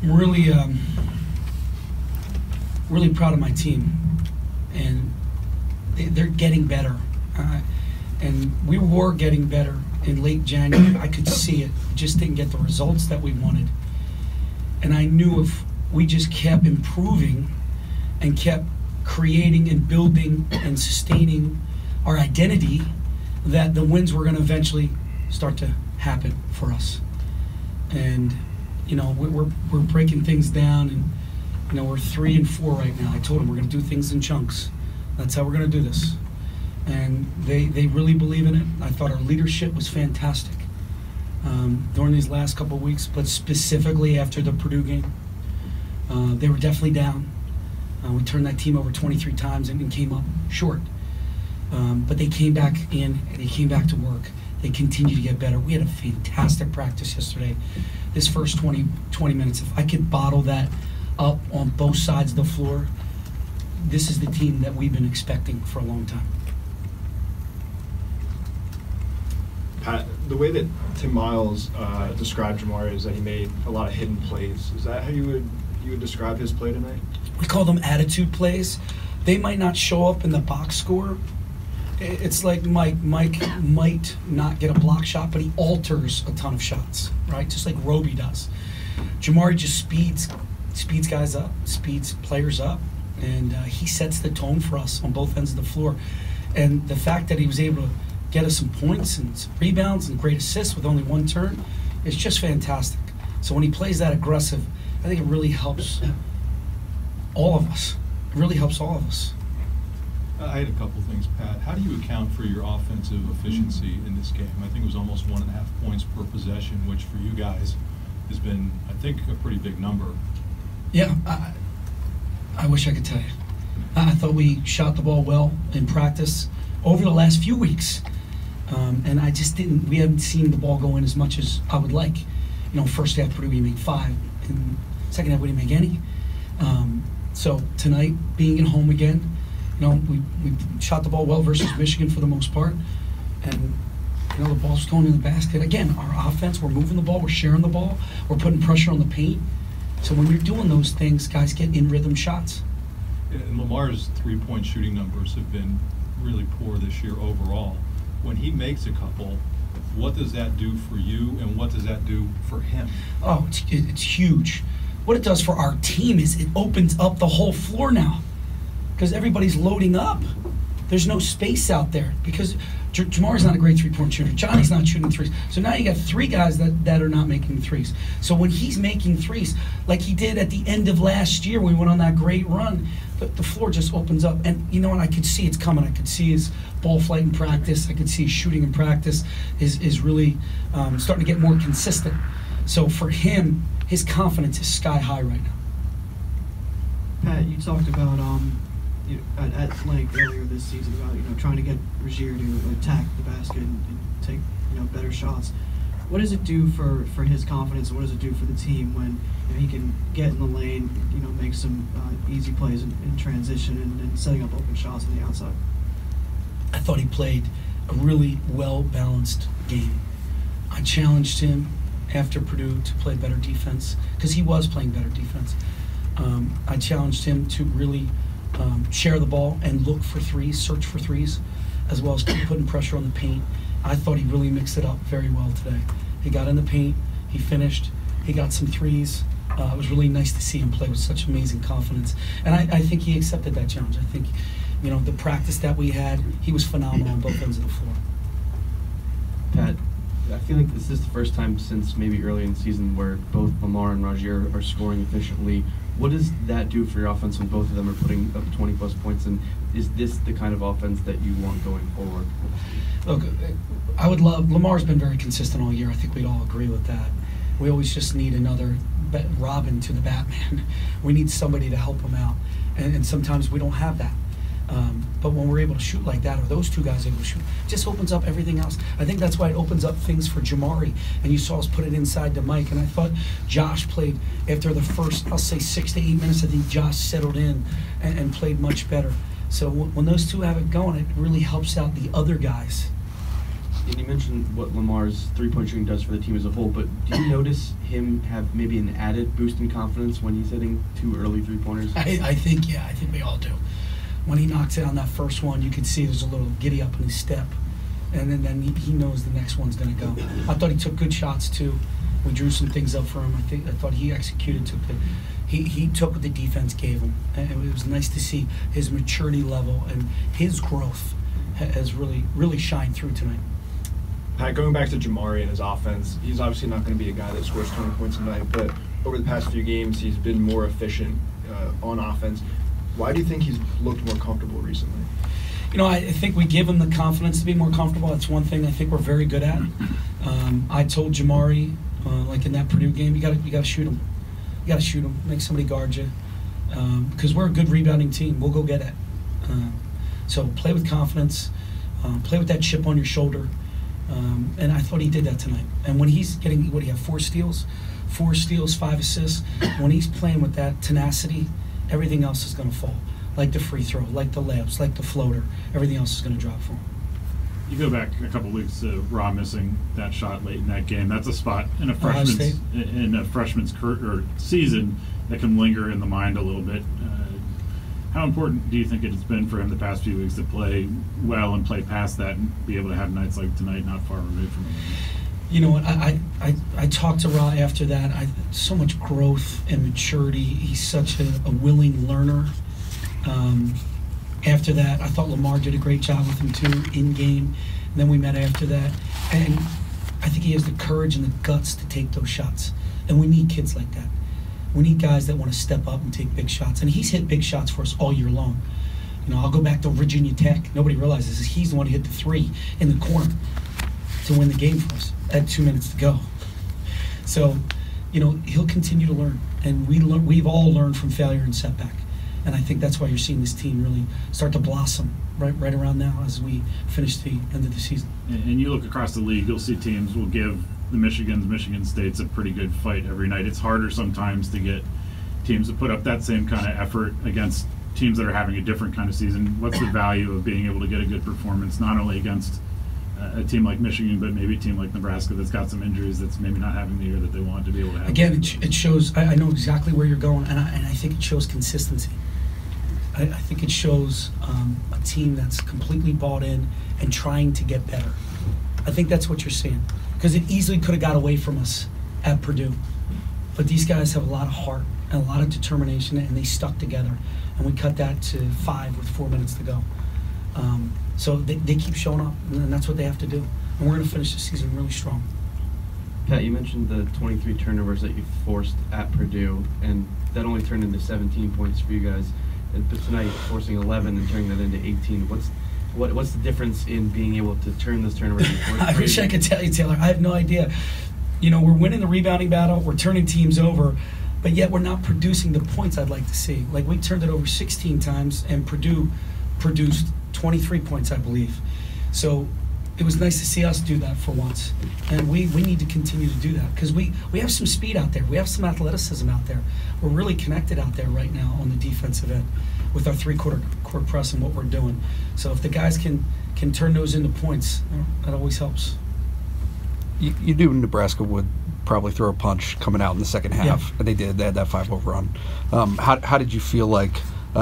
I'm really proud of my team, and they're getting better. And we were getting better in late January. I could see it. We just didn't get the results that we wanted. And I knew if we just kept improving and kept creating and building and sustaining our identity, that the wins were going to eventually start to happen for us. And you know, we're breaking things down, and you know, we're 3-4 right now. I told them we're going to do things in chunks. That's how we're going to do this. And they really believe in it. I thought our leadership was fantastic during these last couple of weeks, but specifically after the Purdue game. They were definitely down. We turned that team over 23 times and came up short. But they came back in, and they came back to work. They continue to get better. We had a fantastic practice yesterday. This first 20 minutes, if I could bottle that up on both sides of the floor, this is the team that we've been expecting for a long time. Pat, the way that Tim Miles described Jamari is that he made a lot of hidden plays. Is that how you would describe his play tonight? We call them attitude plays. They might not show up in the box score. It's like Mike might not get a block shot, but he alters a ton of shots, right? Just like Roby does. Jamari just speeds guys up, speeds players up, and he sets the tone for us on both ends of the floor. And the fact that he was able to get us some points and some rebounds and great assists with only one turn is just fantastic. So when he plays that aggressive, I think it really helps all of us. It really helps all of us. I had a couple things, Pat. How do you account for your offensive efficiency in this game? I think it was almost 1.5 points per possession, which for you guys has been, I think, a pretty big number. Yeah, I wish I could tell you. I thought we shot the ball well in practice over the last few weeks. And I just we haven't seen the ball go in as much as I would like. You know, first half Purdue we made 5, and second half we didn't make any. So tonight, being at home again, you know, we shot the ball well versus Michigan for the most part, and you know, the ball's going in the basket. Again, our offense, we're moving the ball, we're sharing the ball, we're putting pressure on the paint. So when you're doing those things, guys get in rhythm shots. And Lamar's three-point shooting numbers have been really poor this year overall. When he makes a couple, what does that do for you, and what does that do for him? Oh, it's huge. What it does for our team is it opens up the whole floor now, because everybody's loading up. There's no space out there because Jamari's not a great three-point shooter. Johnny's not shooting threes. So now you got 3 guys that are not making threes. So when he's making threes, like he did at the end of last year when we went on that great run, the floor just opens up. And you know what? I could see it's coming. I could see his ball flight in practice. I could see his shooting in practice is really starting to get more consistent. So for him, his confidence is sky high right now. Pat, you talked about at length earlier this season about trying to get Rozier to attack the basket and take better shots. What does it do for his confidence, and what does it do for the team when he can get in the lane, make some easy plays in transition and setting up open shots on the outside? I thought he played a really well-balanced game. I challenged him after Purdue to play better defense because he was playing better defense. I challenged him to really share the ball and look for threes, search for threes, as well as putting pressure on the paint. I thought he really mixed it up very well today. He got in the paint, he finished, he got some threes. It was really nice to see him play with such amazing confidence. And I think he accepted that challenge. I think, the practice that we had, he was phenomenal on both ends of the floor. Pat, I feel like this is the first time since maybe early in the season where both Lamar and Rozier are scoring efficiently. What does that do for your offense when both of them are putting up 20-plus points? And is this the kind of offense that you want going forward? Look, I would love – Lamar's been very consistent all year. I think we'd all agree with that. We always just need another Robin to the Batman. We need somebody to help him out. And sometimes we don't have that. But when we're able to shoot like that, or those 2 guys able to shoot, it just opens up everything else. I think that's why it opens up things for Jamari. And you saw us put it inside to Mike. And I thought Josh played after the first, I'll say 6 to 8 minutes. I think Josh settled in and played much better. So when those 2 have it going, it really helps out the other guys. And you mentioned what Lamar's three-point shooting does for the team as a whole, but do you notice him have maybe an added boost in confidence when he's hitting 2 early three-pointers? I think we all do. When he knocks it on that first one, you can see there's a little giddy up in his step, and then he knows the next one's going to go. I thought he took good shots too. We drew some things up for him. I thought he executed. He took what the defense gave him, and it was nice to see his maturity level and his growth has really shined through tonight. Pat, going back to Jamari and his offense, he's obviously not going to be a guy that scores 20 points a night, but over the past few games, he's been more efficient on offense. Why do you think he's looked more comfortable recently? I think we give him the confidence to be more comfortable. That's one thing I think we're very good at. I told Jamari, like in that Purdue game, you got to shoot him. You got to shoot him. Make somebody guard you, because we're a good rebounding team. We'll go get it. So play with confidence. Play with that chip on your shoulder. And I thought he did that tonight. And when he's getting, what do you have, 4 steals, 5 assists. When he's playing with that tenacity, everything else is going to fall. Like the free throw, like the layups, like the floater. Everything else is going to drop for him. You go back a couple weeks to Ra missing that shot late in that game. That's a spot in a Ohio State. freshman's season that can linger in the mind a little bit. How important do you think it's been for him the past few weeks to play well and play past that and be able to have nights like tonight not far removed from him? You know what? I talked to Ra after that. So much growth and maturity. He's such a willing learner. After that, I thought Lamar did a great job with him too in game. And then we met after that, and I think he has the courage and the guts to take those shots. And we need kids like that. We need guys that want to step up and take big shots. And he's hit big shots for us all year long. I'll go back to Virginia Tech. Nobody realizes he's the one who hit the 3 in the corner to win the game for us at 2 minutes to go. So, he'll continue to learn, and we've all learned from failure and setback. And I think that's why you're seeing this team really start to blossom right around now as we finish the end of the season. And you look across the league, you'll see teams will give the Michigan State's a pretty good fight every night. It's harder sometimes to get teams to put up that same kind of effort against teams that are having a different kind of season. What's the value of being able to get a good performance, not only against a team like Michigan, but maybe a team like Nebraska that's got some injuries that's maybe not having the year that they want to be able to have? Again, it shows, I know exactly where you're going, and I think it shows consistency. I think it shows a team that's completely bought in and trying to get better. I think that's what you're seeing, because it easily could have got away from us at Purdue. But these guys have a lot of heart and a lot of determination, and they stuck together. And we cut that to 5 with 4 minutes to go. So they keep showing up, and that's what they have to do. And we're going to finish the season really strong. Pat, you mentioned the 23 turnovers that you forced at Purdue, and that only turned into 17 points for you guys. But tonight, forcing 11 and turning that into 18. What's the difference in being able to turn those turnovers into I wish I could tell you, Taylor. I have no idea. We're winning the rebounding battle. We're turning teams over, but yet we're not producing the points I'd like to see. Like, we turned it over 16 times, and Purdue produced 23 points, I believe. So it was nice to see us do that for once. And we need to continue to do that, because we have some speed out there. We have some athleticism out there. We're really connected out there right now on the defensive end with our three-quarter court press and what we're doing. So if the guys can turn those into points, that always helps. You knew Nebraska would probably throw a punch coming out in the second half, and they did. They had that 5-0 run. How did you feel like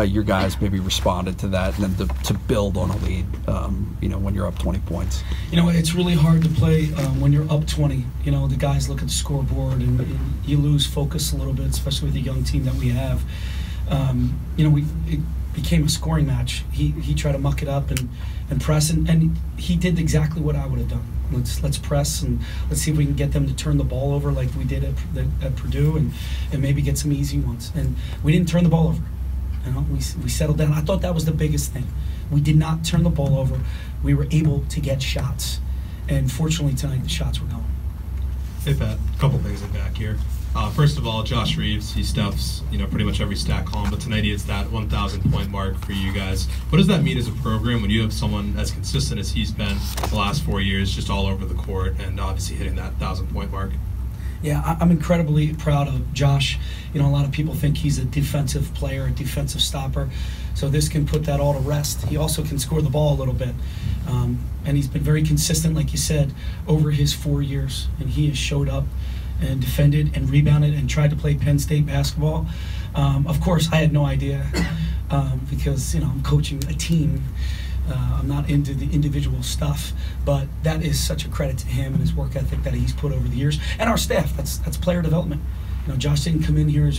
your guys maybe responded to that, and then to build on a lead, when you're up 20 points? It's really hard to play when you're up 20. The guys look at the scoreboard, and you lose focus a little bit, especially with the young team that we have. It became a scoring match. He tried to muck it up and press, and he did exactly what I would have done. Let's press, and let's see if we can get them to turn the ball over like we did at Purdue, and maybe get some easy ones. And we didn't turn the ball over. We settled down. I thought that was the biggest thing. We did not turn the ball over. We were able to get shots, and fortunately tonight the shots were going. Hey Pat, a couple things in back here. First of all, Josh Reeves, he stuffs pretty much every stat column, but tonight he hits that 1,000 point mark for you guys. What does that mean as a program when you have someone as consistent as he's been the last 4 years, just all over the court, and obviously hitting that 1,000 point mark? Yeah, I'm incredibly proud of Josh. A lot of people think he's a defensive player, a defensive stopper. So this can put that all to rest. He also can score the ball a little bit. And he's been very consistent, like you said, over his 4 years. And he has showed up and defended and rebounded and tried to play Penn State basketball. Of course, I had no idea because, I'm coaching a team. I'm not into the individual stuff, but that is such a credit to him and his work ethic that he's put over the years, and our staff. That's player development. Josh didn't come in here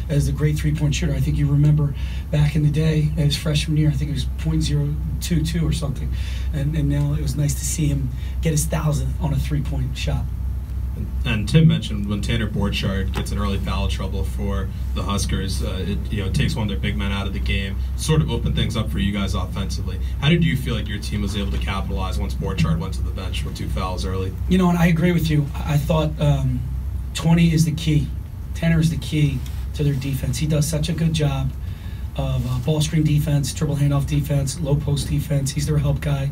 as a great three-point shooter. I think you remember back in the day, his freshman year, I think it was .022 or something, and now it was nice to see him get his 1,000th on a three-point shot. And Tim mentioned when Tanner Borchardt gets in early foul trouble for the Huskers, it takes one of their big men out of the game, sort of opened things up for you guys offensively. How did you feel like your team was able to capitalize once Borchardt went to the bench with 2 fouls early? And I agree with you. I thought 20 is the key. Tanner is the key to their defense. He does such a good job of ball screen defense, dribble handoff defense, low post defense. He's their help guy.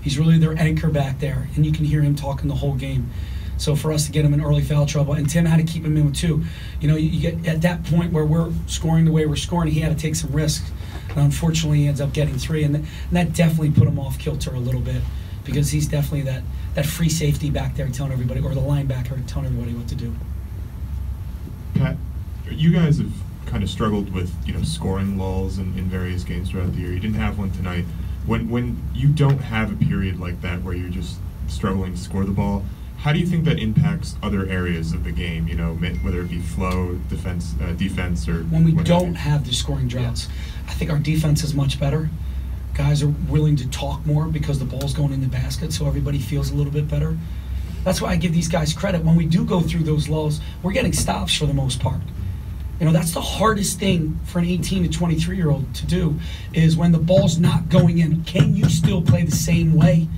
He's really their anchor back there, and you can hear him talking the whole game. So for us to get him in early foul trouble, and Tim had to keep him in with 2. You get at that point where we're scoring the way we're scoring, he had to take some risks. And unfortunately, he ends up getting 3, and that definitely put him off kilter a little bit because he's definitely that free safety back there telling everybody, or the linebacker telling everybody what to do. Pat, you guys have kind of struggled with scoring lulls in various games throughout the year. You didn't have one tonight. When you don't have a period like that where you're just struggling to score the ball, how do you think that impacts other areas of the game? Whether it be flow, defense, or when we don't have the scoring droughts, I think our defense is much better. Guys are willing to talk more because the ball's going in the basket, so everybody feels a little bit better. That's why I give these guys credit. When we do go through those lulls, we're getting stops for the most part. That's the hardest thing for an 18 to 23-year-old to do is when the ball's not going in, can you still play the same way?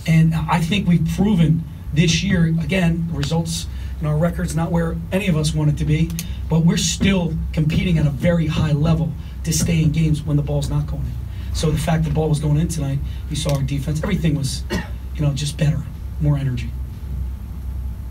And I think we've proven this year, again, the results and our record's not where any of us want it to be, but we're still competing at a very high level to stay in games when the ball's not going in. So the fact the ball was going in tonight, you saw our defense, everything was, just better, more energy.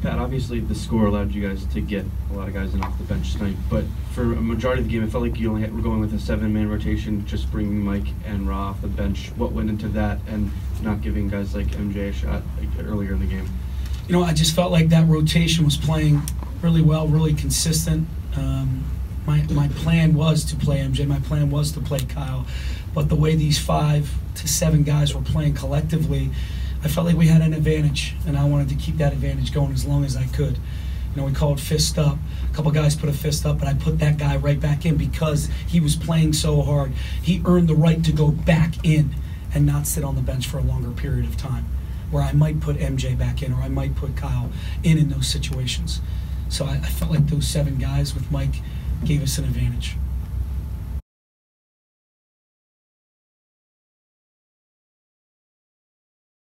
Pat, obviously the score allowed you guys to get a lot of guys in off the bench tonight, but for a majority of the game, it felt like you only were going with a 7-man rotation, just bringing Mike and Ra off the bench. What went into that and not giving guys like MJ a shot earlier in the game? I just felt like that rotation was playing really well, really consistent. My plan was to play MJ. My plan was to play Kyle. But the way these 5 to 7 guys were playing collectively, I felt like we had an advantage, and I wanted to keep that advantage going as long as I could. We called fist up. A couple guys put a fist up, but I put that guy right back in because he was playing so hard. He earned the right to go back in and not sit on the bench for a longer period of time, where I might put MJ back in or I might put Kyle in those situations. So I felt like those 7 guys with Mike gave us an advantage.